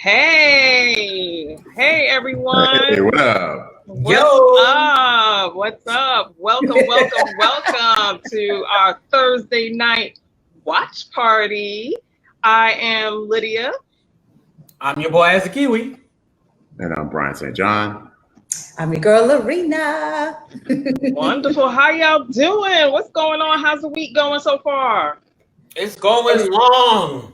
Hey everyone. Hey, what up? What's up? Welcome to our Thursday night watch party. I am Lydia. I'm your boy as a Kiwi. And I'm Brian St. John. I'm your girl Lorena. Wonderful. How y'all doing? What's going on? How's the week going so far? It's going long.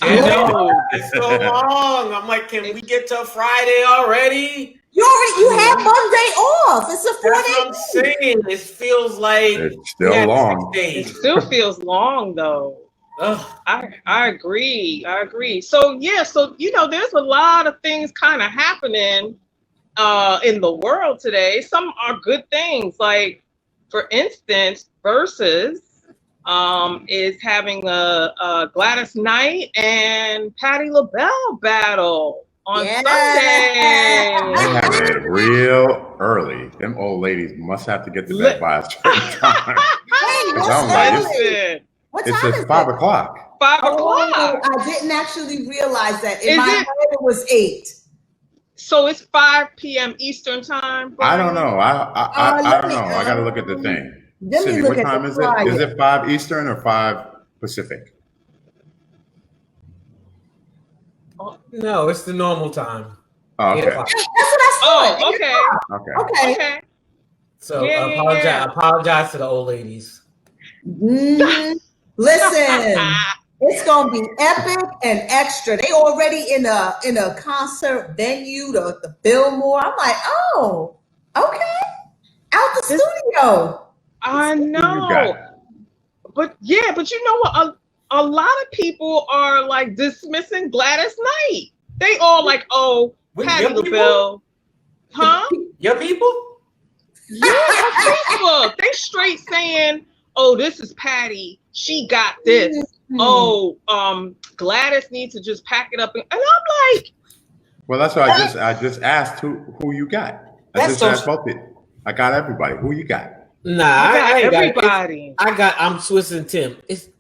It's so long. I'm like, can we get to Friday already? You have Monday off. It's a 4-day. That's what I'm saying. It feels like it's still long. It still feels long though. I agree. So there's a lot of things kind of happening in the world today. Some are good things, like for instance, Versus is having a Gladys Knight and Patti LaBelle battle on Sunday. They have it real early. Them old ladies must have to get to bed by a certain time. It says 5 o'clock. 5 o'clock. I didn't actually realize that. In my head, it was 8. So it's 5 p.m. Eastern time. Brian? I don't know. I don't know. I got to look at the thing. Cindy, what time is it? Is it 5 Eastern or 5 Pacific? No, it's the normal time. Oh, okay. That's what I saw. Okay. So apologize to the old ladies. Listen, it's gonna be epic and extra. They already in a concert venue, the Fillmore. I'm like, oh, okay, out the studio. I know, but you know what? A lot of people are like dismissing Gladys Knight. They all like, oh, Patti LaBelle, huh? Your people? Yeah, on Facebook. They straight saying, oh, this is Patti. She got this. Mm-hmm. Oh, Gladys needs to just pack it up, and I'm like, well, that's why I just asked who you got. I just asked both of you. I got everybody. Who you got? Nah, I got everybody. I'm Swiss and Tim.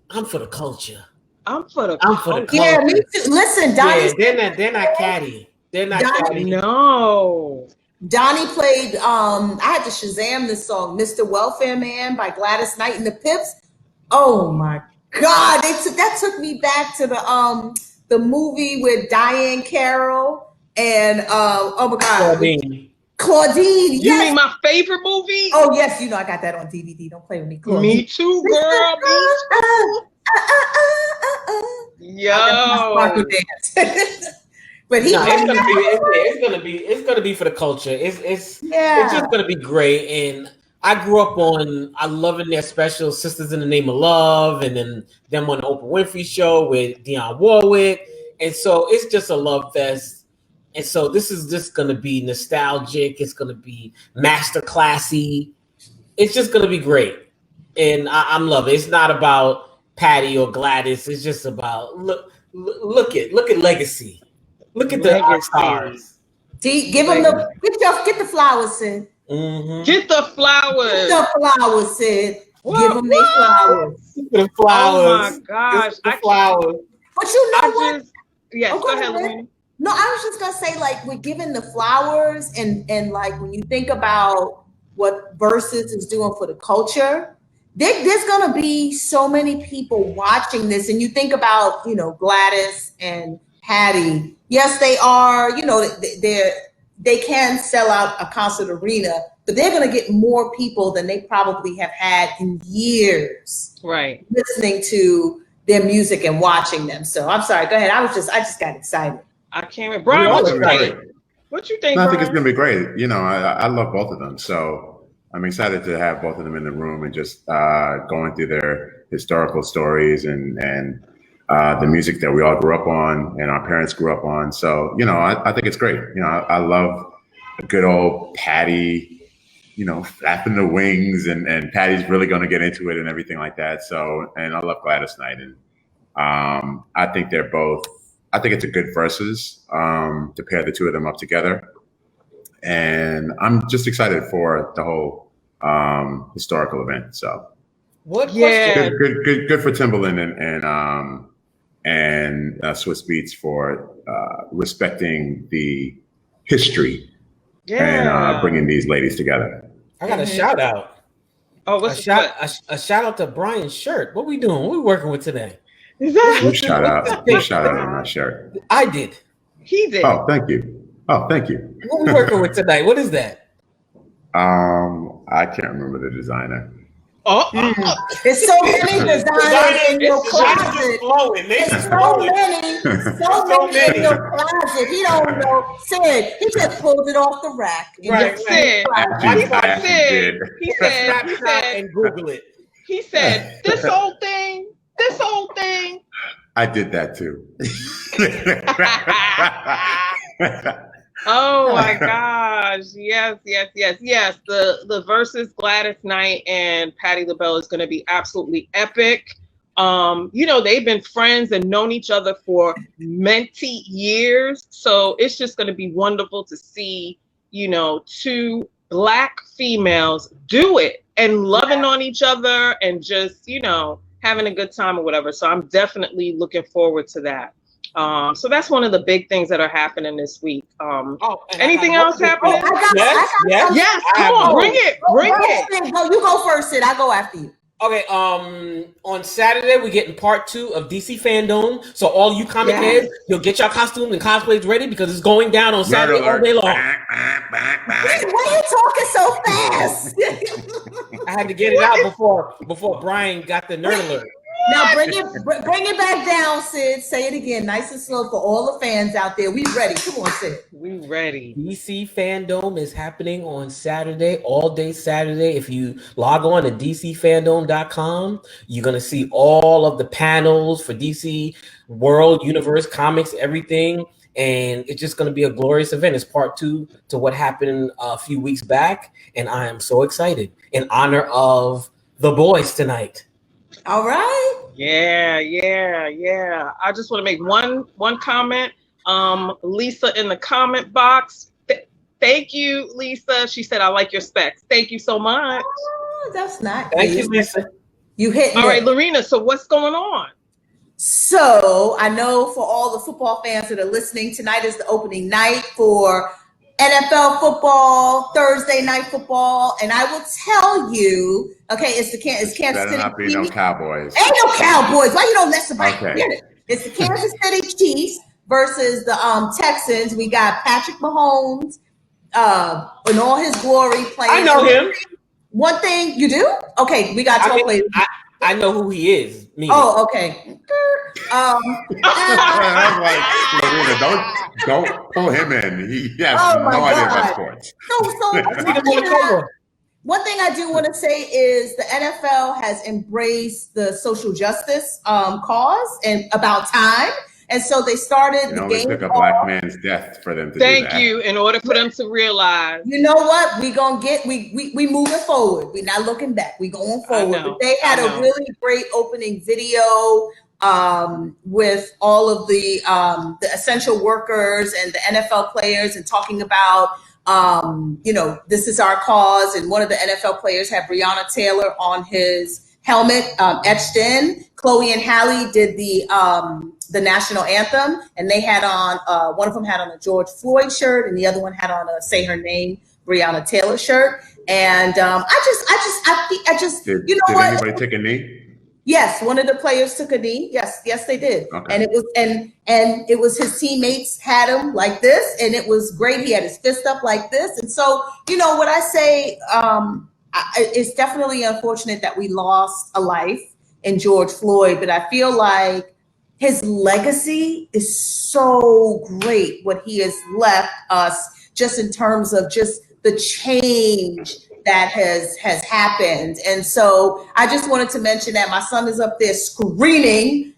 I'm for the culture. I'm for the culture. Yeah, me too. Listen, Donnie. Yeah, they're not catty. They're not catty. No. Donnie played. I had to Shazam this song, "Mr. Welfare Man" by Gladys Knight and the Pips. Oh my God, that took me back to the movie with Diane Carroll and oh my God. Claudine, you mean my favorite movie? Oh yes, I got that on DVD. Don't play with me, Claudine. Me too, girl. Yo. But it's gonna be for the culture. It's just gonna be great. And I grew up on loving their special Sisters in the Name of Love, and then them on the Oprah Winfrey Show with Dionne Warwick, and so it's just a love fest. And so this is just going to be nostalgic. It's going to be master classy. It's just going to be great. And I'm loving it. It's not about Patti or Gladys. It's just about look at legacy. Look at the stars. Give them get the flowers, Sid. Mm-hmm. Get the flowers. Get the flowers, Sid. Give them their flowers. The flowers. Oh my gosh. The flowers. But you know what? Go ahead, Lorena. No, I was just gonna say, like, we're giving the flowers, and like when you think about what Versus is doing for the culture, there's gonna be so many people watching this, and you think about, Gladys and Patti. Yes, they are. They can sell out a concert arena, but they're gonna get more people than they probably have had in years. Right. Listening to their music and watching them. So I'm sorry. Go ahead. I just got excited. I can't remember. Brian, what you think? No, I think it's gonna be great. I love both of them, so I'm excited to have both of them in the room and just going through their historical stories and the music that we all grew up on and our parents grew up on. So I think it's great. I love a good old Patti, flapping the wings, and Patty's really going to get into it and everything like that. So, and I love Gladys Knight, and I think they're both. I think it's a good versus to pair the two of them up together. And I'm just excited for the whole historical event. So good for Timbaland and Swiss Beats for respecting the history and bringing these ladies together. I got a shout out. Oh, what's a shout out to Brian's shirt. What we doing? What we working with today? You shout out on my shirt. I did. He did. Oh, thank you. What we working with tonight? What is that? I can't remember the designer. There's so many designers in your closet. There's so many in your closet. He don't know. Sid, he just pulled it off the rack. Right. Sid. He said, and Google it. He said, this old thing. I did that too. Oh my gosh. Yes. The versus Gladys Knight and Patti LaBelle is going to be absolutely epic. They've been friends and known each other for many years. So it's just going to be wonderful to see, two Black females do it and loving on each other and just, having a good time or whatever. So I'm definitely looking forward to that. So that's one of the big things that are happening this week. Anything else happening? Yes. Come on, bring it. No, you go first, Sid. I go after you. Okay. On Saturday we're getting part 2 of DC Fandom. So all you comic heads, you'll get your costumes and cosplays ready because it's going down on Saturday all day long. Why are you talking so fast? I had to get it out before Brian got the nerd alert. Now bring it back down, Sid. Say it again, nice and slow for all the fans out there. We ready? Come on, Sid. We ready. DC Fandom is happening on Saturday, all day Saturday. If you log on to DCFandom.com, you're gonna see all of the panels for DC World, Universe, comics, everything. And it's just going to be a glorious event. It's part 2 to what happened a few weeks back. And I am so excited in honor of the boys tonight. All right. Yeah. I just want to make one comment. Lisa in the comment box. Thank you, Lisa. She said, I like your specs. Thank you so much. Oh, that's nice. Thank you, Lisa. You hit me. All right, Lorena. So what's going on? So I know for all the football fans that are listening, tonight is the opening night for NFL football, Thursday night football, and I will tell you, it's Kansas City. Better not be no Cowboys. Ain't no Cowboys. Why you don't let somebody get it? It's the Kansas City Chiefs versus the Texans. We got Patrick Mahomes in all his glory playing. I know him. One thing you do? Okay, we got to talk later. I know who he is. Oh, okay. I'm like, Lorena, don't pull him in. He has no idea about sports. One thing I do want to say is the NFL has embraced the social justice cause and about time. And so they started the game. It took a Black man's death for them to do that. Thank you. In order for them to realize. You know what? We moving forward. We're not looking back. We going forward. But they had a really great opening video with all of the essential workers and the NFL players and talking about this is our cause. And one of the NFL players had Breonna Taylor on his helmet etched in. Chloe and Halle did the national anthem, and they had on one of them had on a George Floyd shirt, and the other one had on a Say Her Name Breonna Taylor shirt. And I just did what? Anybody take a knee? Yes, one of the players took a knee. Yes, they did. Okay. And it was his teammates had him like this, and it was great. He had his fist up like this, and so what I say. It's definitely unfortunate that we lost a life in George Floyd, but I feel like his legacy is so great, what he has left us just in terms of just the change that has happened. And so I just wanted to mention that my son is up there screaming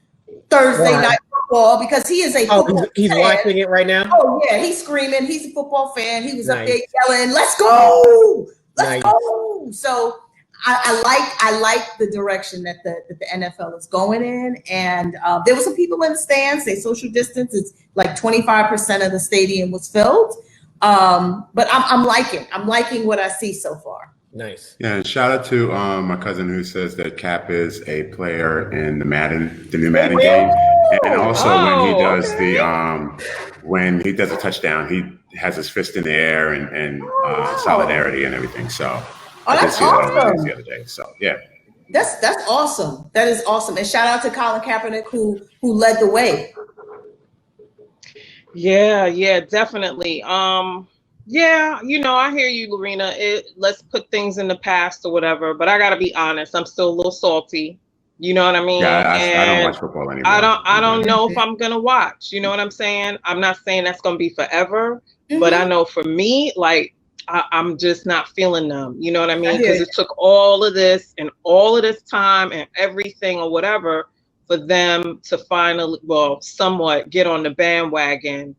Thursday night football because he is a football he's fan. watching it right now? Oh, yeah, he's screaming. He's a football fan. He was up there yelling, let's go! Let's go. So I like the direction that the NFL is going in. And there were some people in the stands. They social distance. It's like 25% of the stadium was filled. But I'm liking what I see so far. Nice. Yeah, and shout out to my cousin who says that Cap is a player in the new Madden game. And also when he does okay. when he does a touchdown, he has his fist in the air and solidarity and everything. So I did that's see that on the news awesome. the other day. So yeah. That's awesome. That is awesome. And shout out to Colin Kaepernick who led the way. Yeah, definitely. Yeah, I hear you, Lorena. Let's put things in the past or whatever, but I gotta be honest, I'm still a little salty. You know what I Yeah, mean? I don't And watch football I anymore. don't I I'm don't good. know if I'm gonna watch. You know what I'm saying? I'm not saying that's gonna be forever, but I Mhm. know for me, like I'm just not feeling them. You know what I I mean? hear Because you. it took all of this and all of this time and everything or whatever for them to finally, well, somewhat get on the bandwagon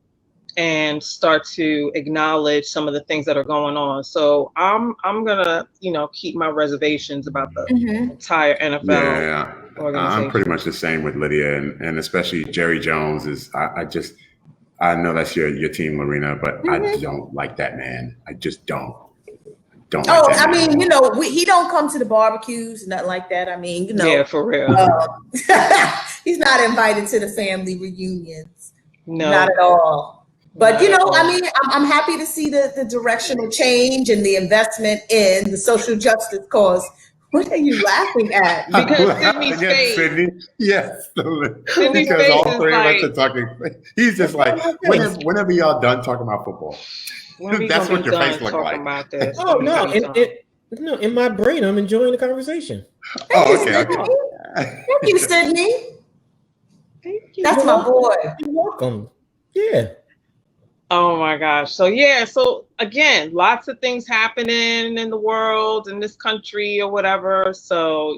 and start to acknowledge some of the things that are going on. So I'm gonna, keep my reservations about the Mhm. entire NFL Yeah, I'm pretty organization. much the same with Lydia, and especially Jerry Jones is. I know that's your team, Lorena, but I Mhm. don't like that man. I just don't like Oh, that I man at mean, all. he don't come to the barbecues, nothing like that. I mean, Yeah, for real. he's not invited to the family reunions, not No, at all. But not at I all. mean, I'm happy to see the directional change and the investment in the social justice cause. What are you laughing at? I'm Because laughing at Sydney. Yes, Sydney's because face all is three of us like, are talking. He's just What's like, on my face? whenever y'all done talking about football, when we gonna that's be what your face done looked talking like. about this? Oh When we gonna no, be done? no, in my brain, I'm enjoying the conversation. Thank Oh, you, okay, Sydney. Thank you, Sydney. Thank you. That's You're my welcome. boy. You're welcome. Yeah. Oh my gosh. So yeah, so again, lots of things happening in the world, in this country or whatever. So,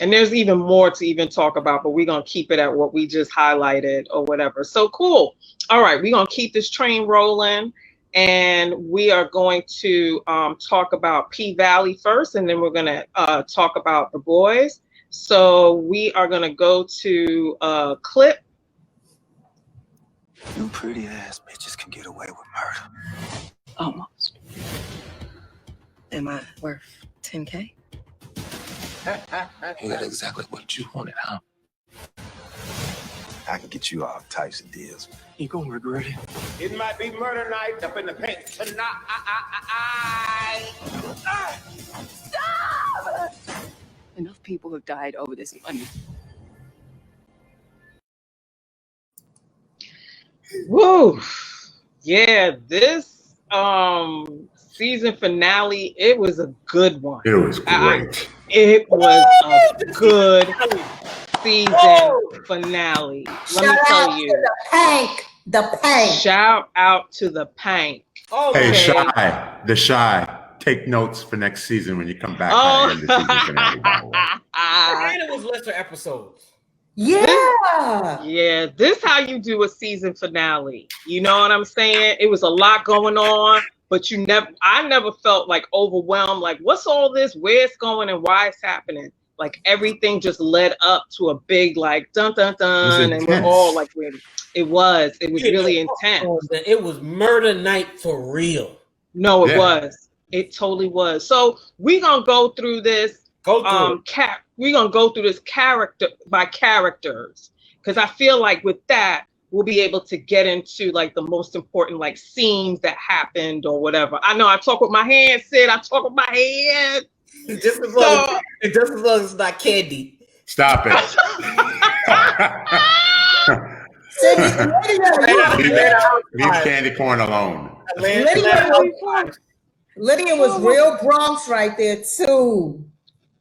and there's even more to even talk about, but we're gonna keep it at what we just highlighted or whatever. So cool. All right, we're gonna keep this train rolling, and we are going to talk about P Valley first, and then we're gonna talk about the boys. So we are gonna go to a clip. You pretty ass bitches can get away with murder. Almost. Am I worth 10K? You got exactly what you wanted, huh? I can get you all types of deals. You gonna regret it. It might be murder night up in the paint tonight. Stop! Enough people have died over this money. Woo! Yeah, this season finale, it was a good one. It was great. It was a good season finale. Let me tell you. The Pank. Shout out to the Pank. Hey, Okay. the Shy. Take notes for next season when you come back. Oh. The season finale, by the way. And it was lesser episodes. Yeah. Yeah, this how you do a season finale. You know what I'm saying? It was a lot going on, but I never felt like overwhelmed. Like, what's all this? Where it's going and why it's happening? Like everything just led up to a big like dun dun dun, and we're all like ready. It was really intense. It was murder night for real. No, it was. It totally was. So we're gonna go through this. We're gonna go through this character by characters, because I feel like with that we'll be able to get into like the most important like scenes that happened or whatever. I know I talk with my hands, Sid. I talk with my hands. Just as long as it's not candy. Stop it. Leave candy corn alone. Lydia was real Bronx right there too.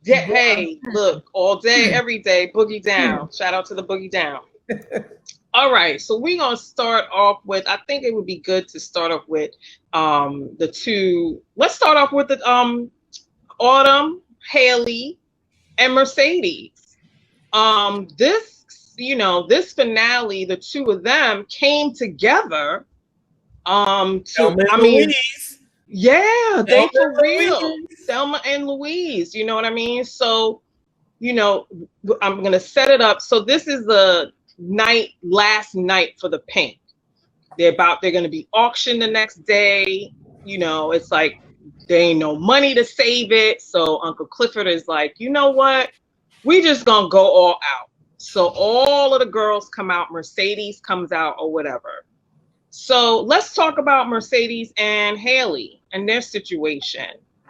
Yeah, hey, look, all day, every day, boogie down. Shout out to the boogie down. All right, so we're gonna start off with. I think it would be good to start off with the two. Let's start off with the Autumn, Haley, and Mercedes. This finale, the two of them came together. Yeah, they for real. Thelma and Louise, you know what I mean? So, I'm going to set it up. So this is the last night for the Pink. They're going to be auctioned the next day. It's like there ain't no money to save it. So Uncle Clifford is like, you know what? We just going to go all out. So all of the girls come out, Mercedes comes out or whatever. So let's talk about Mercedes and Haley and their situation.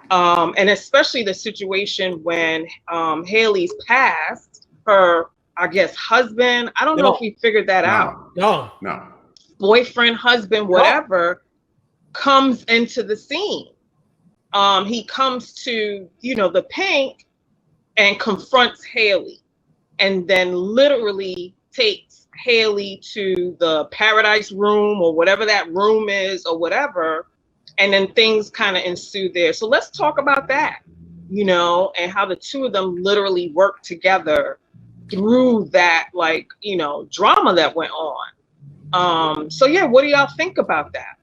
And especially the situation when Haley's passed, her, I guess, husband, I don't know if we figured that out. No. Boyfriend, husband, whatever, comes into the scene. He comes to, the Pink and confronts Haley, and then literally takes Haley to the paradise room or whatever that room is or whatever. And then things kind of ensue there. So let's talk about that, and how the two of them literally work together through that, drama that went on. So yeah, what do y'all think about that?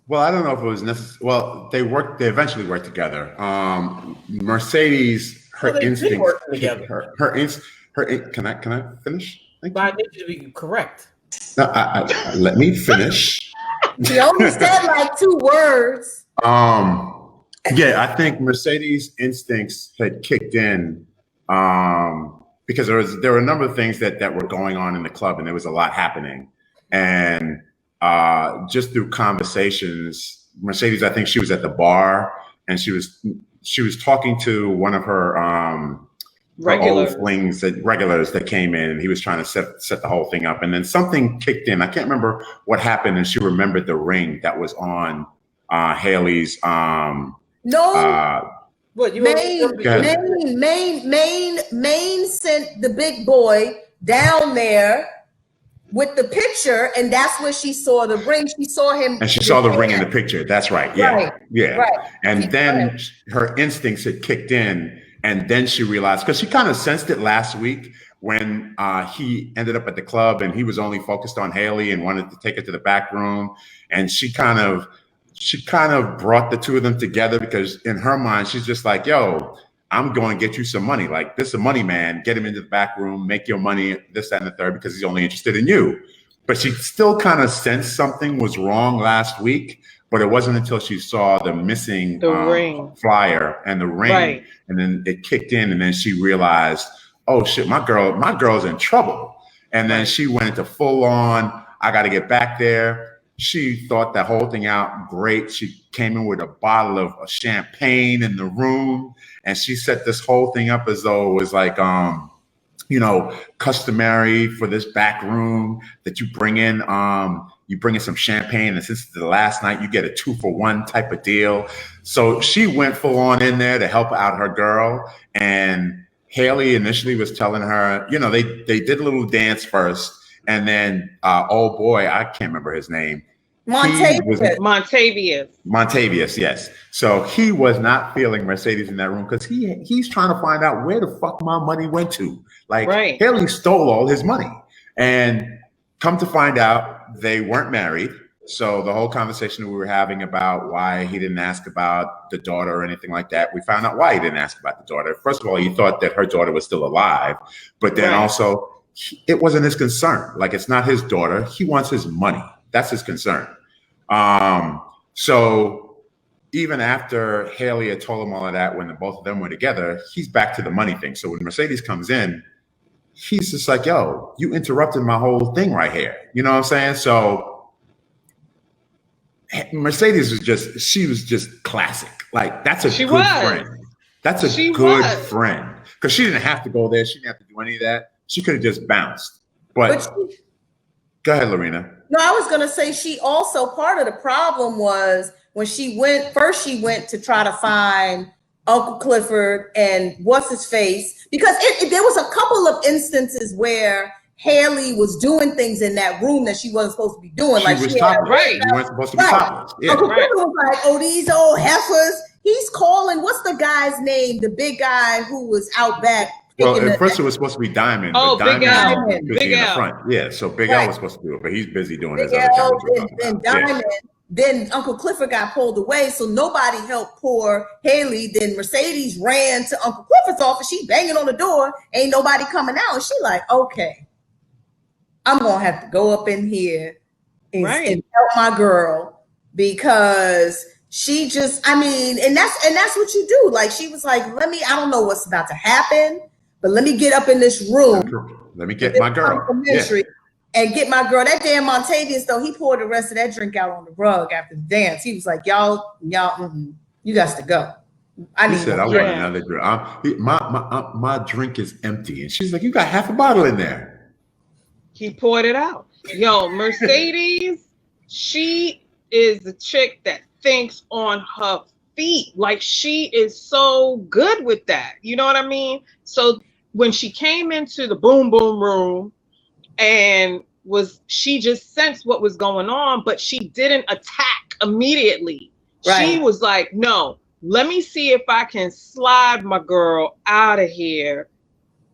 Well, I don't know if it was necessary. Well, they eventually worked together. Mercedes, her instinct, can I finish? But I need you to be correct. No, let me finish. He only said like 2 words. Yeah, I think Mercedes' instincts had kicked in because there were a number of things that were going on in the club, and there was a lot happening. And just through conversations, Mercedes, I think she was at the bar, and she was talking to one of her old flings, regulars that came in, and he was trying to set the whole thing up. And then something kicked in. I can't remember what happened, and she remembered the ring that was on Haley's. What you Maine sent the big boy down there with the picture, and that's where she saw the ring. She saw him, and she saw the ring in the picture. That's right. Yeah, right. And then her instincts had kicked in. And then she realized, because she kind of sensed it last week when he ended up at the club and he was only focused on Haley and wanted to take her to the back room. And she kind of brought the two of them together, because in her mind, she's just like, yo, I'm going to get you some money. Like, this is a money man. Get him into the back room, make your money, this, that, and the third, because he's only interested in you. But she still kind of sensed something was wrong last week. But it wasn't until she saw the missing ring flyer and the ring, and then it kicked in, and then she realized, oh shit, my girl's in trouble. And then she went into full on, I got to get back there. She thought that whole thing out great. She came in with a bottle of champagne in the room, and she set this whole thing up as though it was like, customary for this back room that you bring in some champagne, and since it's the last night, you get a 2-for-1 type of deal. So she went full on in there to help out her girl. And Haley initially was telling her, they did a little dance first, and then old boy, I can't remember his name. Montavious, yes. So he was not feeling Mercedes in that room, because he's trying to find out where the fuck my money went to. Like, Haley stole all his money. And come to find out, they weren't married. So the whole conversation we were having about why he didn't ask about the daughter or anything like that, we found out why he didn't ask about the daughter. First of all, he thought that her daughter was still alive, but then also it wasn't his concern. Like, it's not his daughter. He wants his money. That's his concern. So even after Haley had told him all of that, when both of them were together, he's back to the money thing. So when Mercedes comes in, he's just like, yo, you interrupted my whole thing right here. You know what I'm saying? So Mercedes was just classic. Like, that's a good friend. That's a good friend. Because she didn't have to go there. She didn't have to do any of that. She could have just bounced. But go ahead, Lorena. No, I was going to say, she also, part of the problem was when she went to try to find Uncle Clifford and what's his face, because there was a couple of instances where Haley was doing things in that room that she wasn't supposed to be doing. She was topless. You weren't supposed to be topless. Yeah. Uncle Clifford was like, oh, these old heifers. He's calling, what's the guy's name? The big guy who was out back. Well, at first it was supposed to be Diamond. Oh, but Big Al. Was busy in the front. Yeah, so Big Al was supposed to do it, but he's busy doing his other things. And Diamond. Then Uncle Clifford got pulled away, so nobody helped poor Haley. Then Mercedes ran to Uncle Clifford's office. She banging on the door. Ain't nobody coming out. And she like, okay, I'm going to have to go up in here and help my girl, because she just, and that's what you do. Like, she was like, I don't know what's about to happen, but let me get up in this room Let me get my girl. Complimentary. And get my girl. That damn Montavious, though, he poured the rest of that drink out on the rug after the dance. He was like, y'all, you got to go. He said, I want another drink. My drink is empty. And she's like, you got half a bottle in there. He poured it out. Yo, Mercedes, she is the chick that thinks on her feet. Like, she is so good with that. You know what I mean? So when she came into the boom boom room and she just sensed what was going on, but she didn't attack immediately. Right. She was like, no, let me see if I can slide my girl out of here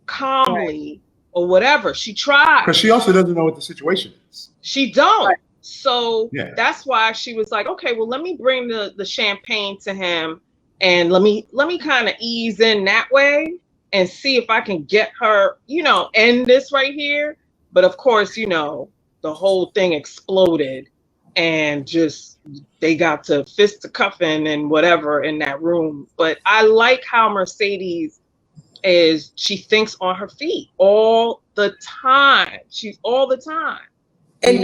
calmly or whatever. She tried. Because she also doesn't know what the situation is. She don't. Right. So that's why she was like, okay, well, let me bring the champagne to him and let me kind of ease in that way and see if I can get her, end this right here. But of course, the whole thing exploded and just they got to fisticuffing and whatever in that room. But I like how Mercedes she thinks on her feet all the time. She's all the time, And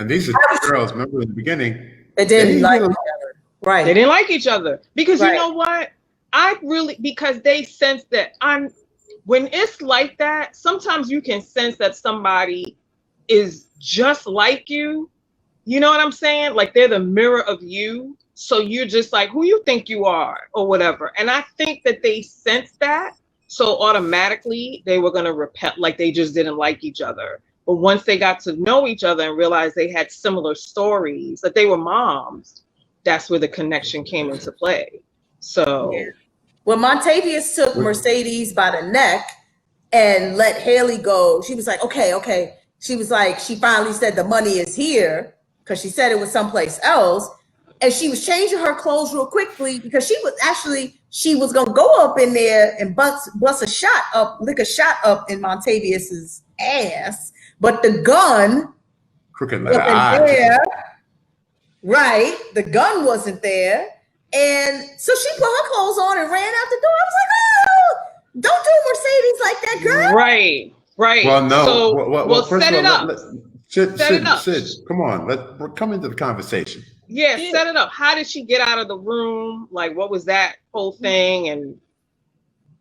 these are two girls, remember in the beginning, they didn't like each other. Right. They didn't like each other because you know what? Because they sense that when it's like that, sometimes you can sense that somebody is just like you. You know what I'm saying? Like they're the mirror of you. So you're just like, who you think you are or whatever. And I think that they sensed that. So automatically they were going to repel, like they just didn't like each other. But once they got to know each other and realized they had similar stories, that they were moms, that's where the connection came into play. So. Yeah. When Montavious took Mercedes by the neck and let Haley go, she was like, okay. She was like, she finally said the money is here because she said it was someplace else. And she was changing her clothes real quickly because she was going to go up in there and lick a shot up in Montavious's ass. But the gun crooked like wasn't there. Right. The gun wasn't there. And so she put her clothes on and ran out the door. I was like, oh, don't do Mercedes like that, girl. Right. Well, no. So, well first set of all, it up. Sid, come on. Let's come into the conversation. Yeah, set it up. How did she get out of the room? Like, what was that whole thing? And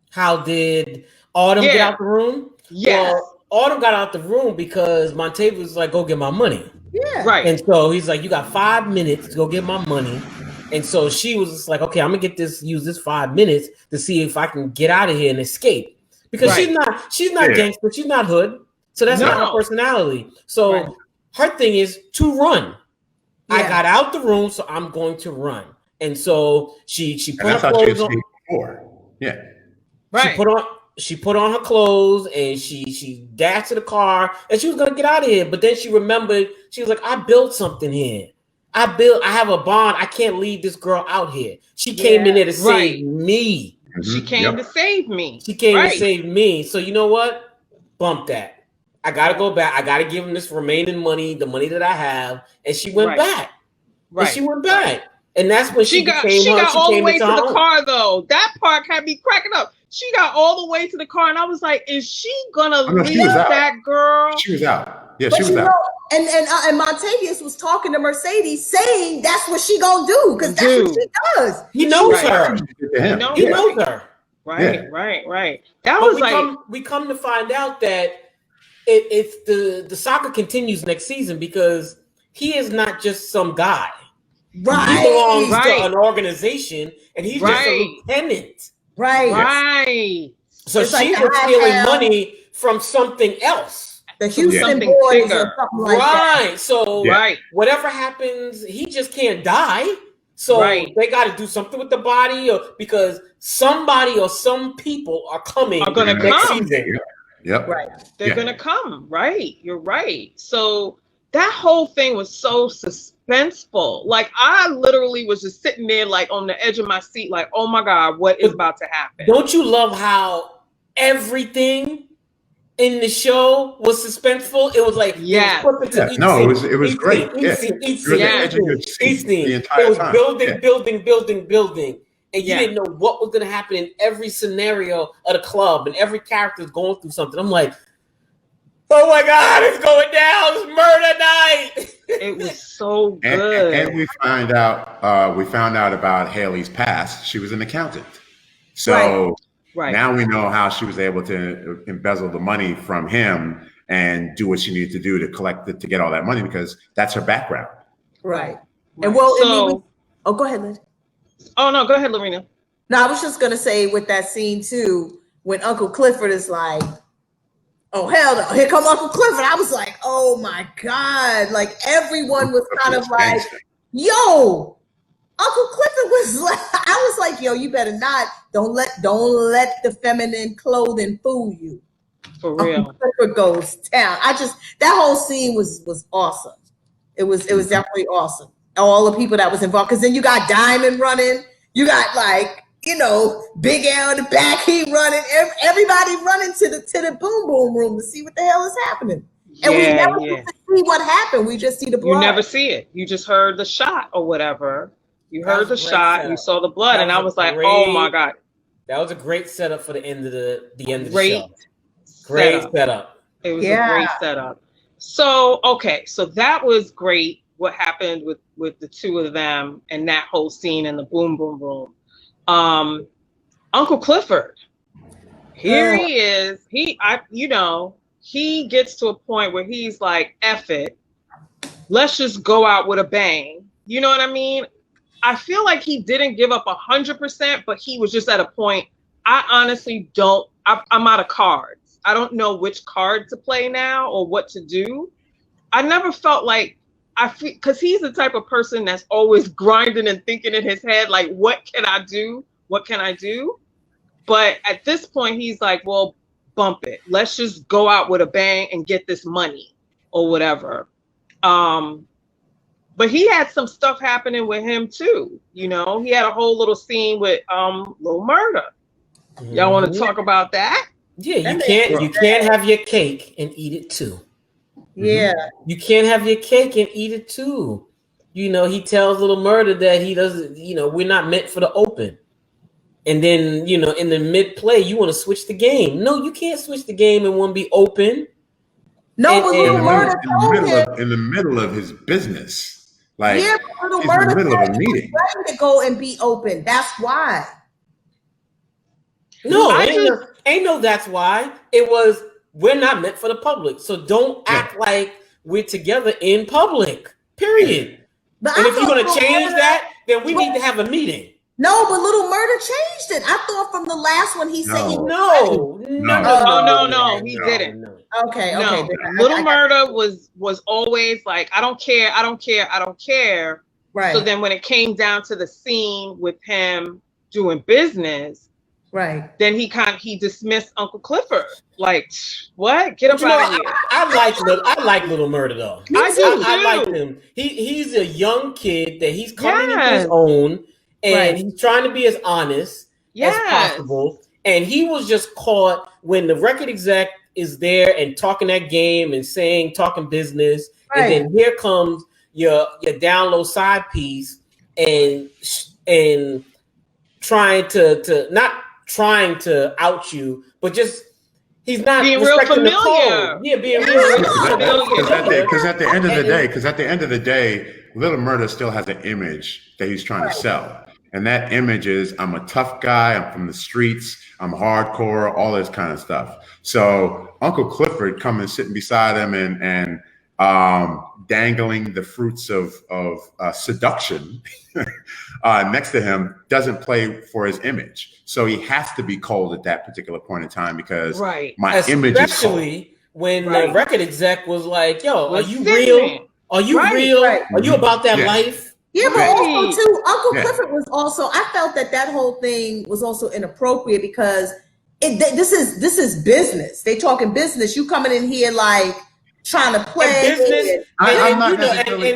how did Autumn get out the room? Yes. Well, Autumn got out the room because Montavious was like, go get my money. Yeah. Right. And so he's like, you got 5 minutes to go get my money. And so she was just like, okay, I'm gonna use this 5 minutes to see if I can get out of here and escape. Because she's not gangster, she's not hood. So that's not her personality. So her thing is to run. Yeah. I got out the room, so I'm going to run. And so she put her clothes on. Yeah. Right. She put on her clothes and she dashed to the car and she was gonna get out of here. But then she remembered, she was like, I built something here. I have a bond. I can't leave this girl out here. She came in there to save me. She came to save me. She came to save me. So you know what? Bump that. I gotta go back. I gotta give him this remaining money, the money that I have. And she went back. Right. And she went back. And that's when she got all the way to the car though. That part had me cracking up. She got all the way to the car and I was like, is she gonna leave that girl? She was out. Yeah, she was out. And Montavious was talking to Mercedes saying that's what she gonna do because that's what she does. He knows her. He knows her. Right. That was we come to find out that it's the saga continues next season because he is not just some guy. Right. He belongs to an organization and he's just a lieutenant. Right. So she was stealing money from something else. The Houston boys or something like that. So whatever happens, he just can't die. So they got to do something with the body because somebody or some people are coming next season. Yep. Right. They're going to come. Right. You're right. So that whole thing was so suspenseful. Like I literally was just sitting there like on the edge of my seat like, oh my God, what is about to happen? Don't you love how everything in the show was suspenseful? It was like it was great. It was building. And you didn't know what was going to happen in every scenario of the club and every character is going through something. I'm like, Oh my God, it's going down. It's murder night. It was so good. And we found out about Haley's past. She was an accountant. So Right. now we know how she was able to embezzle the money from him and do what she needed to do to collect it, to get all that money, because that's her background. Right. And well, go ahead, Liz. Oh no, go ahead, Lorena. No, I was just gonna say with that scene too, when Uncle Clifford is like, oh hell no, here come Uncle Clifford. I was like, oh my God. Like everyone was kind of like, yo, Uncle Clifford was like, I was like, yo, you better not, don't let the feminine clothing fool you. For real. Uncle Clifford goes down. That whole scene was awesome. It was definitely awesome. All the people that was involved, because then you got Diamond running, you got like, Big Al in the back, he running, everybody running to the boom boom room to see what the hell is happening. And we never get to see what happened. We just see the blood. You never see it. You just heard the shot or whatever. You heard the shot, you saw the blood, and I was like, oh my God. That was a great setup for the end of the show. Great setup. It was a great setup. So, okay, so that was great. What happened with the two of them and that whole scene in the boom boom room. Uncle Clifford, here he is. He gets to a point where he's like, F it. Let's just go out with a bang. You know what I mean? I feel like he didn't give up 100%, but he was just at a point. I honestly don't. I'm out of cards. I don't know which card to play now or what to do. I never felt like because he's the type of person that's always grinding and thinking in his head, like, what can I do? What can I do? But at this point, he's like, well, bump it. Let's just go out with a bang and get this money or whatever. But he had some stuff happening with him too. He had a whole little scene with Lil Murda. Y'all want to talk about that? Yeah, you can't have your cake and eat it too. Yeah. You can't have your cake and eat it too. He tells Lil Murda that he doesn't, we're not meant for the open. And then, in the mid play, you want to switch the game. No, you can't switch the game and want to be open. No, but Lil Murda told him in the middle of his business. Like, yeah, Lil he's Murda in the middle of a meeting. ready to go and be open. That's why. No, ain't no that's why. It was, we're not meant for the public. So don't act like we're together in public. Period. But and if you're going to change that, then we need to have a meeting. No, but Lil Murda changed it. I thought from the last one he said he no, he didn't. Okay. Lil Murda was always like, I don't care. Right. So then when it came down to the scene with him doing business, right, then he dismissed Uncle Clifford. Like, what? Get up out of here. I like Lil Murda though. I like him. He's a young kid that he's coming into his own. And he's trying to be as honest as possible. And he was just caught when the record exec is there and talking that game and talking business. Right. And then here comes your down low side piece and not trying to out you, but just he's not being real familiar. Yeah, being real familiar. Because at the end of the day, Lil Murda still has an image that he's trying to sell. And that image is, I'm a tough guy, I'm from the streets, I'm hardcore, all this kind of stuff. So Uncle Clifford coming sitting beside him and dangling the fruits of seduction next to him doesn't play for his image. So he has to be cold at that particular point in time because my image is cold. Especially when the record exec was like, yo, are you real? Are you real? Are you about that life? Yeah, but also too, Uncle Clifford was also. I felt that whole thing was also inappropriate because this is business. They talking business. You coming in here like trying to play business. I'm not necessarily.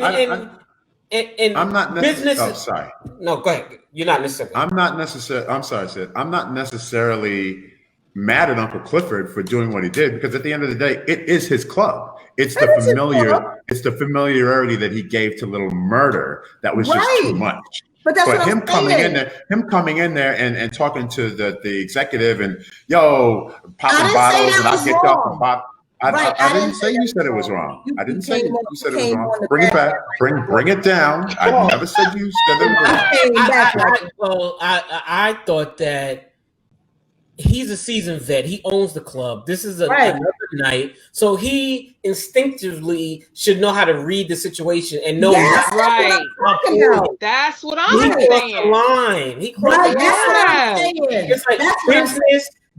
I'm not business. Oh, sorry. No, go ahead. You're not necessarily. I'm sorry, Sid. I'm not necessarily mad at Uncle Clifford for doing what he did because at the end of the day, it is his club. It's the familiarity that he gave to Lil Murda that was just too much. But him coming in there and talking to the executive and popping bottles and I'll get y'all some bottles. I didn't say you said it was wrong. I didn't say you said it was wrong. Bring it back. Bring it down. I never said you said it was wrong. I thought that he's a seasoned vet. He owns the club. This is another night, so he instinctively should know how to read the situation and know. Yes, right. That's what I'm saying. He crossed the line. He crossed the line. That's what I'm saying. It's like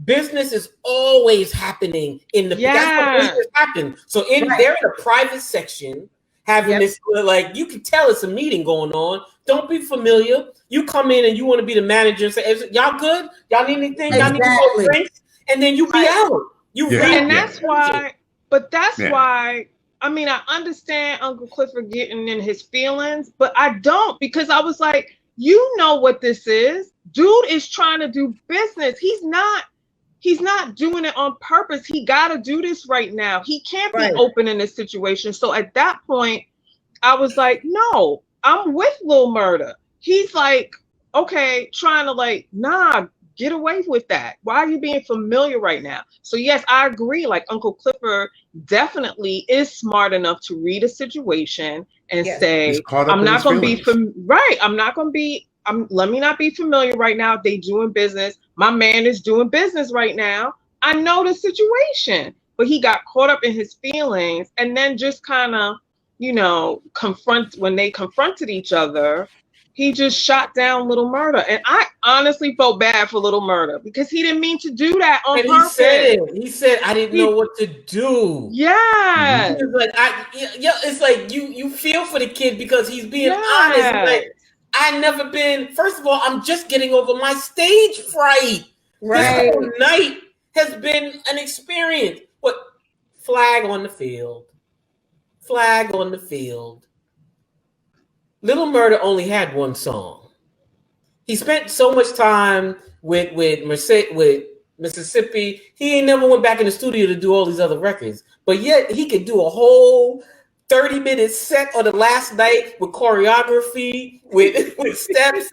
business is always happening in the that's what business happens. So they're in a private section having this like you can tell it's a meeting going on. Don't be familiar. You come in and you want to be the manager and say, y'all good? Y'all need anything? Y'all need to go drinks? And then you be out. And that's why, but that's why, I mean, I understand Uncle Clifford getting in his feelings, but I don't, because I was like, you know what this is. Dude is trying to do business. He's not doing it on purpose. He got to do this right now. He can't be open in this situation. So at that point, I was like, no, I'm with Lil Murda. He's like, okay, trying to like, nah, get away with that. Why are you being familiar right now? So yes, I agree. Like Uncle Clifford definitely is smart enough to read a situation and say, I'm not going to be I'm not going to be. Let me not be familiar right now. They doing business. My man is doing business right now. I know the situation, but he got caught up in his feelings and then just kind of, when they confronted each other, he just shot down Little Murda. And I honestly felt bad for Little Murda because he didn't mean to do that on purpose. He said, I didn't know what to do. Yeah. He was like, it's like you feel for the kid because he's being honest. Like, I never been, first of all, I'm just getting over my stage fright. This whole night has been an experience. But flag on the field. Little Murda only had one song. He spent so much time with Mississippi. He ain't never went back in the studio to do all these other records. But yet he could do a whole 30-minute set on the last night with choreography, with steps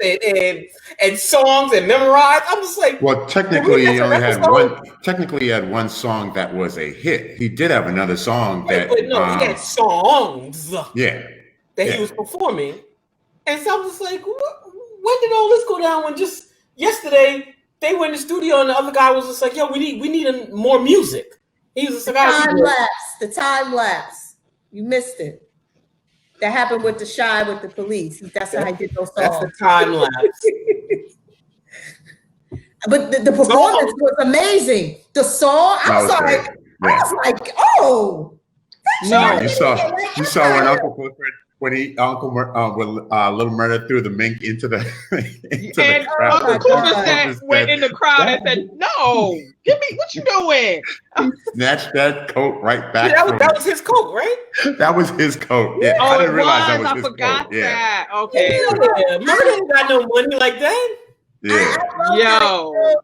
and songs and memorize. I'm just like, well, technically he only had one. Technically, he had one song that was a hit. He did have another song that. But no, he had songs. Yeah. That he was performing, and so I'm just like, when did all this go down? When just yesterday they went in the studio and the other guy was just like, yo, we need more music. He was just like, the time lapse. You missed it. That happened with the Shy with the Police. That's how I did those songs. That's the time lapse. But the performance was amazing. The song, I was like, oh. No, you saw when Uncle Clifford when Little Murda threw the mink into the crowd. Uncle Clifford went in the crowd and said, "No, give me what you doing." Snatched that coat right back. That was his coat, right? That was his coat. Yeah, I didn't realize that was his forgot coat. that. Okay. Murda ain't got no money like that. Yeah.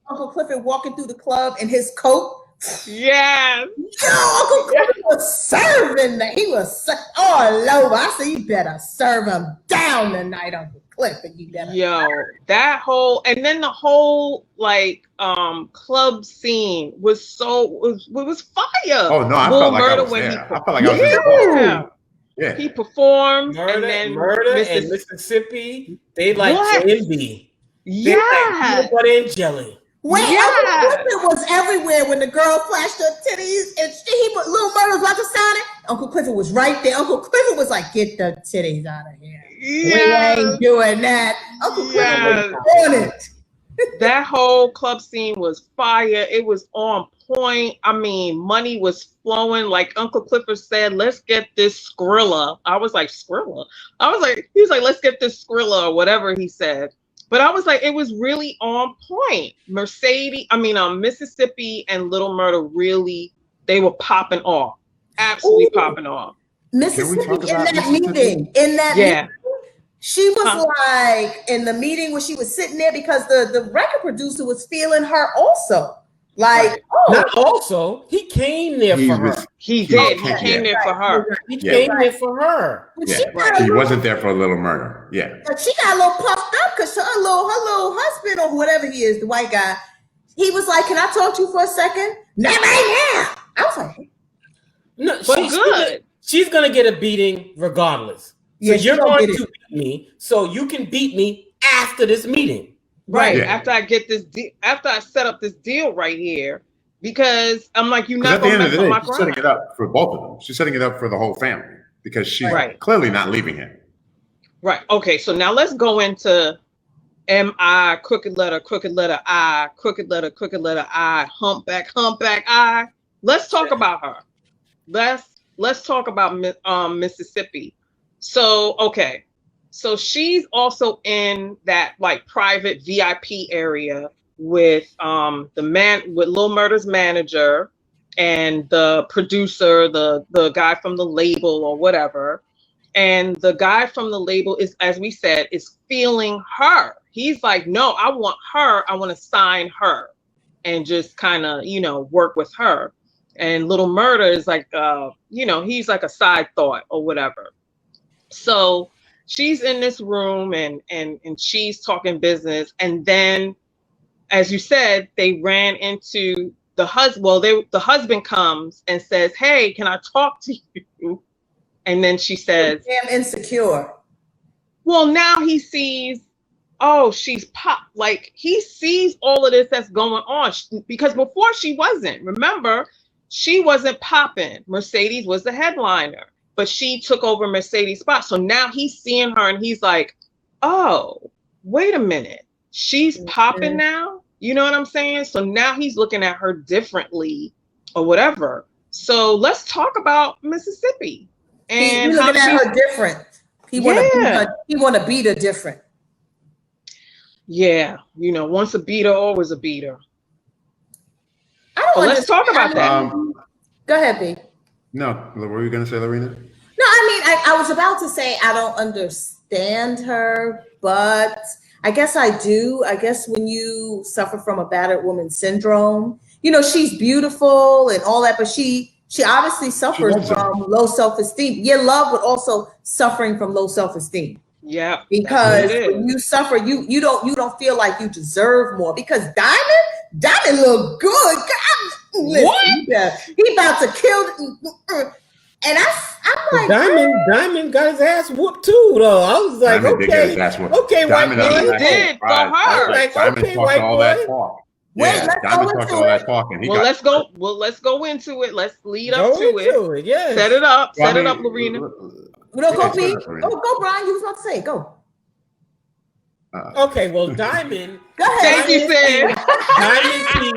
Uncle Clifford walking through the club in his coat. Yes. Uncle Clifford was serving that. He was Lord. I said, you better serve him down tonight, Uncle Clifford. You better. That whole and then the whole club scene was fire. Oh no, I felt like I was there. I felt like I was in the club. Yeah. He performed Murda and Mississippi. They like candy. Yeah. Like peanut butter and jelly. Uncle Clifford was everywhere when the girl flashed her titties and Little Murda was about to sign it. Uncle Clifford was right there. Uncle Clifford was like, get the titties out of here. Yeah. We ain't doing that. Uncle Clifford was on it. That whole club scene was fire. It was on point. I mean, money was flowing. Like Uncle Clifford said, let's get this Skrilla. I was like, Skrilla? He was like, let's get this Skrilla or whatever he said. But I was like, it was really on point. Mississippi and Little Murda really, they were popping off. Absolutely popping off. Mississippi in that meeting, she was like, in the meeting when she was sitting there because the record producer was feeling her also. Like, not also, he came there for her. He did. He came there for her. He came there for her. He wasn't there for a Little Murda. Yeah. But she got a little puffed up because her little husband or whatever he is, the white guy, he was like, "Can I talk to you for a second?" No, right now. I was like, No, but good. She's gonna get a beating regardless. So Yeah, you're going to beat me, so you can beat me after this meeting. Right. Yeah. After I get this after I set up this deal right here, because I'm like, you're not At the gonna end of mess the up day, my she's grind. setting it up for both of them. She's setting it up for the whole family because she's clearly not leaving him. Right. Okay. So now let's go into M-I, crooked letter I, crooked letter I, humpback I. Let's talk about her. Let's talk about Mississippi. So okay. So she's also in that like private VIP area with with Lil Murda's manager and the producer, the guy from the label or whatever. And the guy from the label is, as we said, is feeling her. He's like, no, I want her. I want to sign her and just kind of, work with her. And Little Murda is like, he's like a side thought or whatever. So she's in this room and she's talking business. And then, as you said, they ran into the husband. Well, the husband comes and says, hey, can I talk to you? And then she says, damn insecure. Well, now he sees, oh, she's pop. Like he sees all of this that's going on because before she wasn't. Remember, she wasn't popping. Mercedes was the headliner, but she took over Mercedes' spot. So now he's seeing her and he's like, oh, wait a minute. She's popping now. You know what I'm saying? So now he's looking at her differently or whatever. So let's talk about Mississippi. And he's looking at her different. He want to beat her different. Yeah, once a beater, always a beater. Let's talk about that. Go ahead, B. No, what were you going to say, Lorena? No, I mean, I was about to say I don't understand her, but I guess I do. I guess when you suffer from a battered woman syndrome, she's beautiful and all that, but she obviously suffers from low self-esteem. Your love, but also suffering from low self-esteem. Yeah. Because when you suffer, you don't feel like you deserve more. Because Diamond look good. God, listen, what? He about to kill. And I'm like, Diamond got his ass whooped too, though. I was like, Diamond okay, white boy. He did for her. Like, Diamond okay, talked white all boy. that talk. Wait, let's Diamond go talked into all it. that talk, and Let's go into it. Let's lead up to it. Yes. Set it up. Set it up, Lorena. No, go, B. Go, Brian. You was about to say, go. Okay, well, Diamond. Go ahead. Thank you, Sam. Diamond sees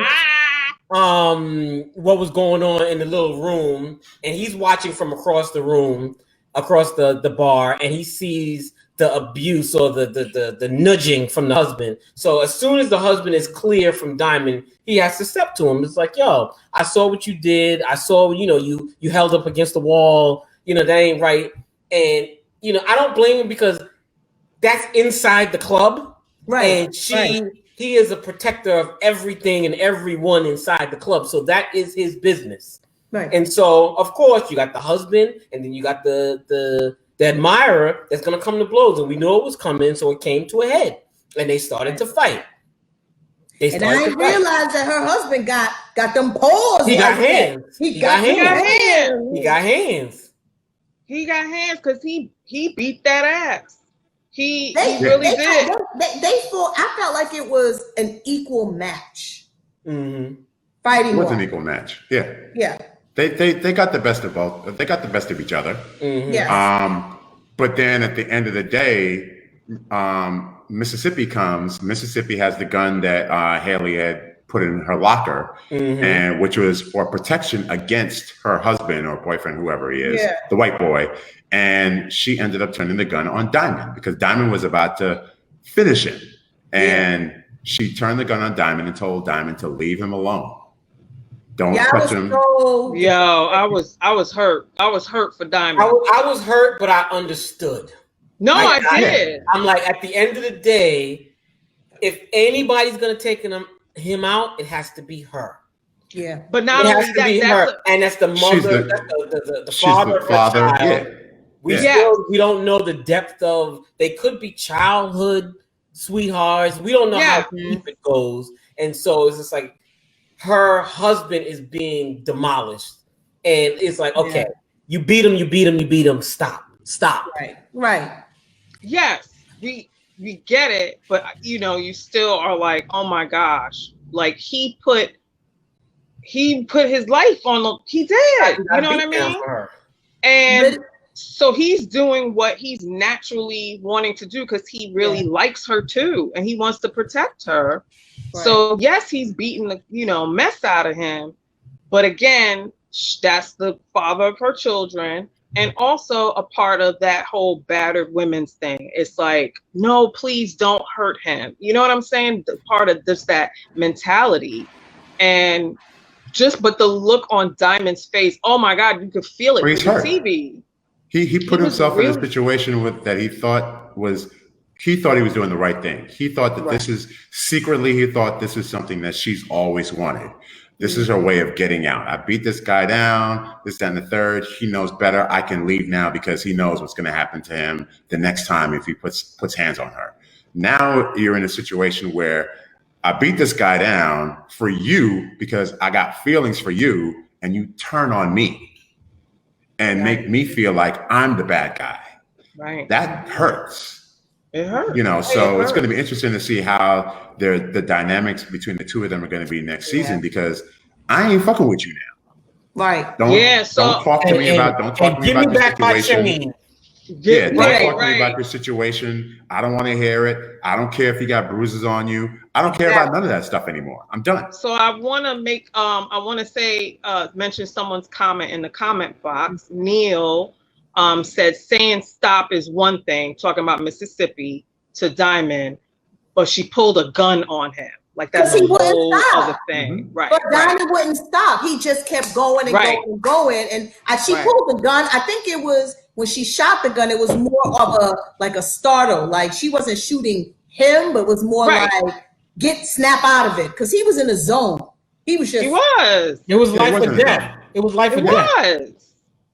what was going on in the little room, and he's watching from across the room, across the bar, and he sees the abuse or the nudging from the husband. So as soon as the husband is clear from Diamond, he has to step to him. It's like, yo, I saw what you did. I saw, you held up against the wall. That ain't right. And, I don't blame him because that's inside the club. Right. And he is a protector of everything and everyone inside the club. So that is his business. Right. And so, of course, you got the husband and then you got the admirer that's going to come to blows. And we know it was coming. So it came to a head and they started to fight. I didn't realize that her husband got them paws. He got hands. He got hands. He got hands. He got hands because he beat that ass. He really did. They fought. I felt like it was an equal match. Mm-hmm. Fighting. It was an equal match. Yeah. Yeah. They got the best of both. They got the best of each other. Mm-hmm. Yeah. But then at the end of the day, Mississippi comes. Mississippi has the gun that Haley had put in her locker, and which was for protection against her husband or boyfriend, whoever he is, the white boy. And she ended up turning the gun on Diamond because Diamond was about to finish him. And she turned the gun on Diamond and told Diamond to leave him alone. Don't touch him. I was hurt. I was hurt for Diamond. I was hurt, but I understood. No, I did. I'm like, at the end of the day, if anybody's gonna take him out, it has to be her. Yeah, but not it only has to be her, and that's the mother, the father of her child. We don't know the depth of. They could be childhood sweethearts. We don't know how deep it goes, and so it's just like her husband is being demolished, and it's like, okay, you beat him. Stop. Right. Yes, we get it, but you still are like, oh my gosh, like he put his life on he did. You know what I mean? And so he's doing what he's naturally wanting to do because he really likes her too, and he wants to protect her. Right. So yes, he's beating the mess out of him, but again, that's the father of her children, and also a part of that whole battered women's thing. It's like, no, please don't hurt him. You know what I'm saying? Part of just that mentality, and but the look on Diamond's face, oh my God, you could feel it through the TV. He put himself in a situation that he thought he was doing the right thing. He thought that he thought this is something that she's always wanted. This is her way of getting out. I beat this guy down, this, that, and the third. He knows better. I can leave now because he knows what's going to happen to him the next time if he puts hands on her. Now you're in a situation where I beat this guy down for you because I got feelings for you, and you turn on me and make me feel like I'm the bad guy. Right. That hurts. It hurts. So it's going to be interesting to see how the dynamics between the two of them are going to be next season, because I ain't fucking with you now. Right. Don't talk to me about your situation. Don't talk to me about your situation. I don't want to hear it. I don't care if you got bruises on you. I don't care about none of that stuff anymore. I'm done. So I want to mention someone's comment in the comment box. Neil said saying stop is one thing, talking about Mississippi to Diamond, but she pulled a gun on him. Like that's a whole other thing. Mm-hmm. Right. But Diamond wouldn't stop. He just kept going and going and going. And she pulled the gun. I think it was when she shot the gun, it was more of a startle. Like she wasn't shooting him, but was more like snap out of it. Because he was in a zone. He was just It was life or death. It was life or death.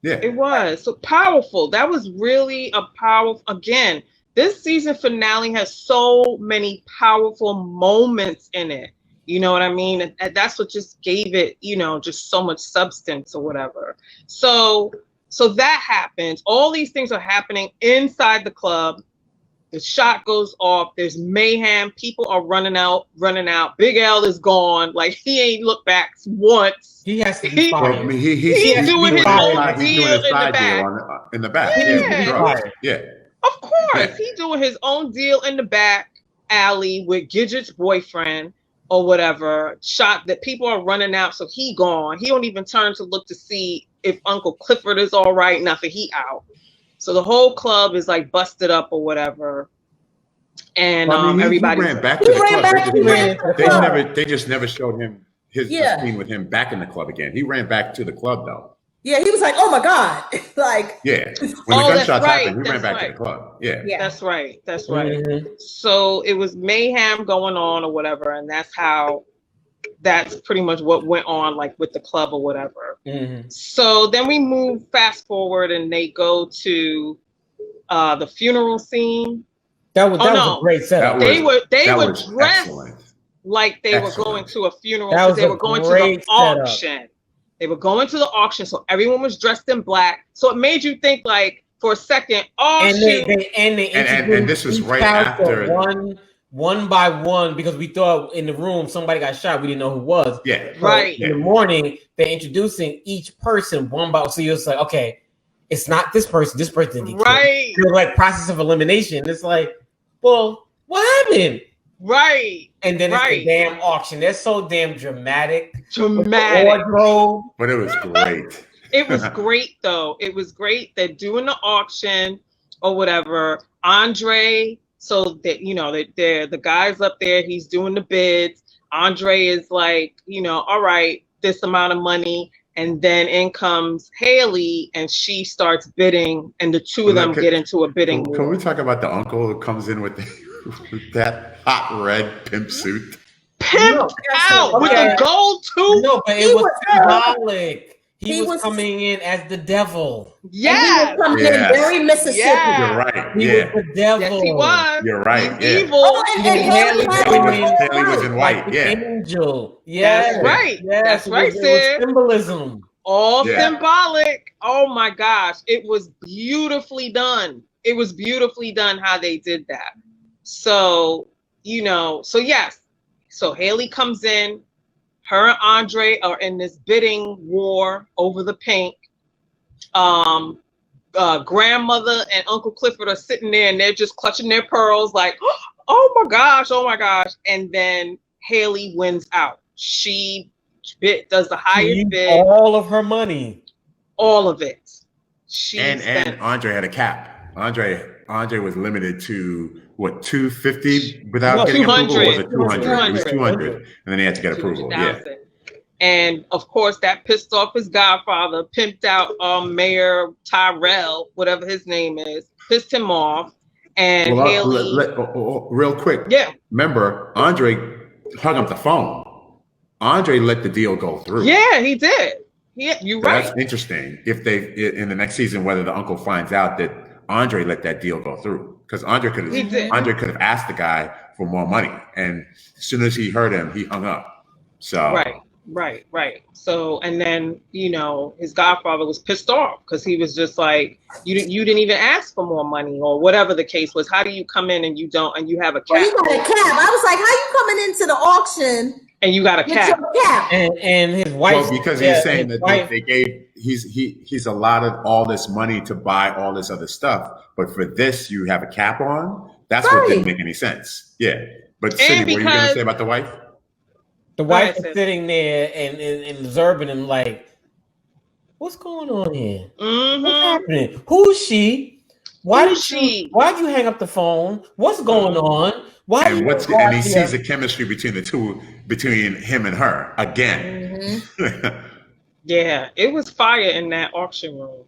Yeah. It was so powerful. That was really a powerful, again, this season finale has so many powerful moments in it. You know what I mean? And that's what just gave it, just so much substance or whatever. So that happens. All these things are happening inside the club. The shot goes off. There's mayhem. People are running out. Big L is gone. Like he ain't looked back once. He has to be fired. He's doing his own deal in the back. Yeah. Of course, he's doing his own deal in the back alley with Gidget's boyfriend or whatever. Shot that people are running out, so he gone. He don't even turn to look to see if Uncle Clifford is all right. Nothing. He out. So the whole club is like busted up or whatever. And everybody ran back to the club. They just never showed him his scene with him back in the club again. He ran back to the club though. Yeah, he was like, "Oh my God!" Like, when the gunshots happened, he ran back to the club. Yeah, that's right. Mm-hmm. So it was mayhem going on or whatever, and that's pretty much what went on, like with the club or whatever. Mm-hmm. So then we move fast forward, and they go to the funeral scene. That was a great setup. They were dressed like they were going to a funeral because they were going to the auction. They were going to the auction, so everyone was dressed in black. So it made you think, like, for a second, and this was right after one by one, because we thought in the room somebody got shot. We didn't know who it was. Yeah, right. In the morning, they're introducing each person one by one. So you're just like, okay, it's not this person. This person didn't get killed. You're like process of elimination. It's like, well, what happened? Right. And then it's the damn auction. They're so damn dramatic. Wardrobe. But it was great. It was great though. It was great. They're doing the auction or whatever. Andre, so that they're the guys up there, he's doing the bids. Andre is like, all right, this amount of money. And then in comes Haley and she starts bidding, and the two of them get into a bidding war. Can we talk about the uncle who comes in with that hot red pimp suit? Pimped out with the gold tooth. No, but it was symbolic. He was coming in as the devil. Yeah. He was coming in very Mississippi. Yeah. You're right. He was the devil. Yes, he was. You're right. He's evil. Oh, and Haley was in white. Like angel. Yeah. That's right. Yes. That's right, Sid. Symbolism. all symbolic. Oh my gosh, it was beautifully done. It was beautifully done how they did that. So, so yes. So Haley comes in, her and Andre are in this bidding war over the pink. Grandmother and Uncle Clifford are sitting there and they're just clutching their pearls like, oh my gosh. And then Haley wins out. She does the highest bid. All of her money. All of it. And Andre had a cap. Andre was limited to what, 250 without getting approval, or was it 200? It was 200, and then he had to get approval. Yeah. And of course, that pissed off his godfather, pimped out Mayor Tyrell, whatever his name is, pissed him off. And Haley, real quick, remember Andre hung up the phone. Andre let the deal go through. Yeah, he did. Yeah, you're right. That's interesting. If they in the next season, whether the uncle finds out that Andre let that deal go through, because Andre could have asked the guy for more money, and as soon as he heard him, he hung up. So right. So, and then his godfather was pissed off because he was just like, you didn't even ask for more money or whatever the case was. How do you come in and you don't, and you have a cap? Well, you got a cap. I was like, how you coming into the auction? And you got a cap. And his wife. Well, because he's saying that they gave he's allotted all this money to buy all this other stuff, but for this you have a cap on. That's what didn't make any sense. Yeah, but Cindy, what are you going to say about the wife? The wife is sitting there and observing him like, what's going on here? Mm-hmm. What's happening? Who's she? Why'd you hang up the phone? What's going on? And he sees the chemistry between him and her again. Mm-hmm. Yeah, it was fire in that auction room.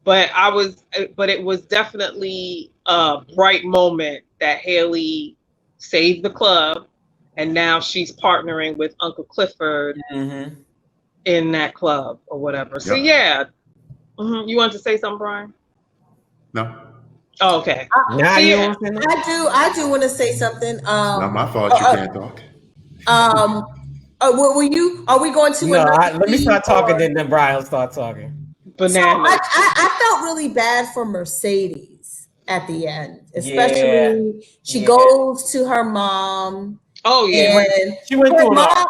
But it was definitely a bright moment that Haley saved the club, and now she's partnering with Uncle Clifford in that club or whatever. So you want to say something, Brian? No. Oh, okay. I do want to say something. Not my fault. You can't talk. Are we going to? Let me start talking, then Brian will start talking. Banana. So I felt really bad for Mercedes at the end, especially she goes to her mom. Oh yeah, she went through mom.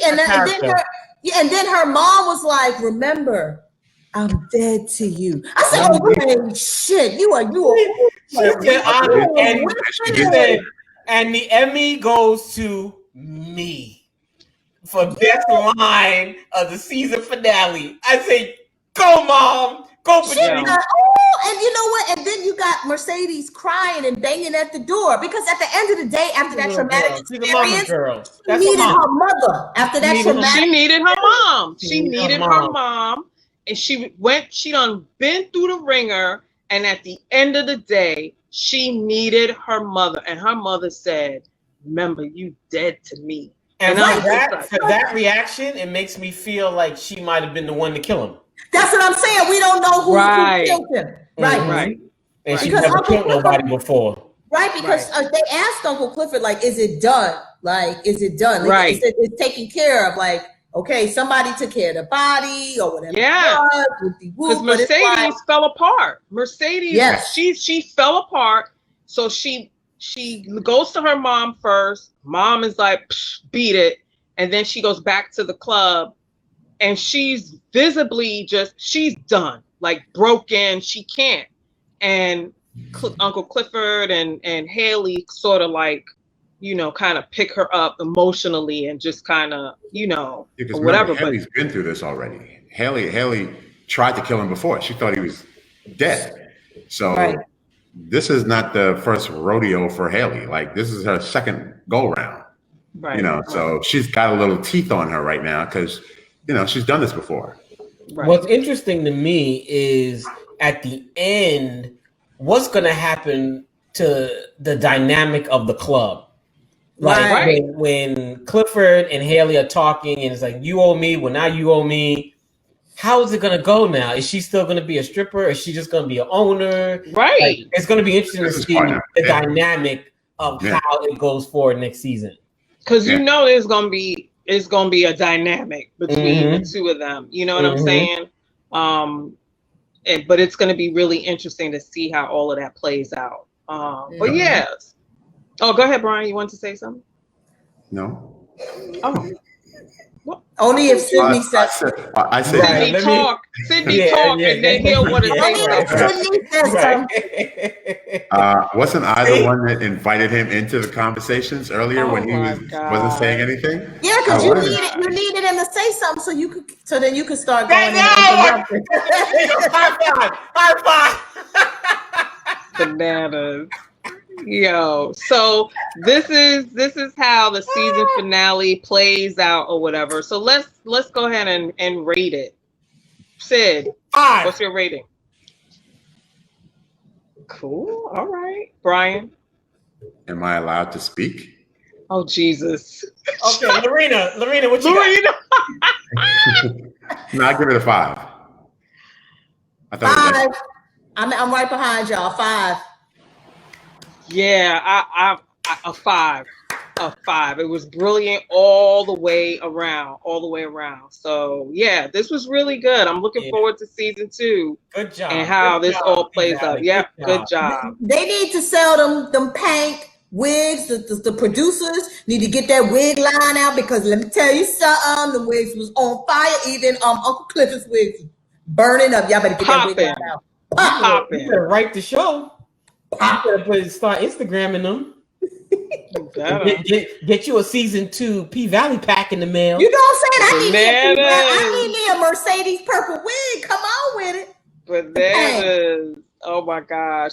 And then her mom was like, "Remember, I'm dead to you." I said, "Oh, shit, you are." And the Emmy goes to me for best line of the season finale. I say, "Go, mom, go, Patricia." And you know what? And then you got Mercedes crying and banging at the door because at the end of the day, after that traumatic experience, she needed her mother. After that she needed her mom. She needed her mom. And she done been through the ringer, and at the end of the day, she needed her mother, and her mother said, "Remember, you dead to me." And for that reaction, it makes me feel like she might have been the one to kill him. That's what I'm saying. We don't know who killed him. Right. And she never killed nobody before. Right, because they asked Uncle Clifford, like, is it done? Like, is it done? Right. It's taken care of. Like, okay, somebody took care of the body or whatever. Yeah. Because Mercedes fell apart. Mercedes, she fell apart. So she goes to her mom first. Mom is like, beat it. And then she goes back to the club. And she's visibly she's done. Like broken. She can't. And Uncle Clifford and Haley sort of like, kind of pick her up emotionally and just kind of, or whatever. Haley's been through this already. Haley tried to kill him before. She thought he was dead. So this is not the first rodeo for Haley. Like, this is her second go round. Right. So she's got a little teeth on her right now because, she's done this before. Right. What's interesting to me is at the end, what's going to happen to the dynamic of the club. Like when Clifford and Haley are talking and it's like, you owe me, well, now you owe me. How is it going to go now? Is she still going to be a stripper? Is she just going to be an owner? Right. Like, it's going to be interesting to see the dynamic of how it goes forward next season. Because there's going to be it's going to be a dynamic between the two of them. You know what I'm saying? But it's going to be really interesting to see how all of that plays out. But yes. Oh, go ahead, Brian. You want to say something? No. Oh. Only if Sydney says I said Sydney talk. Sydney talk, and then he'll want to say something. Wasn't I the one that invited him into the conversations earlier when he wasn't saying anything? Yeah, because you needed him to say something so then you could start going in. High five. Bananas. Yo, so this is how the season finale plays out or whatever. So let's go ahead and rate it. Sid, 5. what's your rating? Cool. All right. Brian. Am I allowed to speak? Oh, Jesus. Okay, Lorena, what you got? No, I give it a 5. I thought 5. I'm right behind y'all. 5. Yeah, I a 5. A 5. It was brilliant all the way around. So yeah, this was really good. I'm looking forward to season 2. Good job. And how this all plays out. Yeah, good job. They need to sell them pink wigs. The producers need to get that wig line out, because let me tell you something, the wigs was on fire. Even Uncle Clifford's wigs burning up. Y'all better get that wig line out. Popping. You better write the show. You better start Instagramming them. Get you a season 2 P Valley pack in the mail. You know what I'm saying? I need me a Mercedes purple wig. Come on with it. Bananas. Oh my gosh.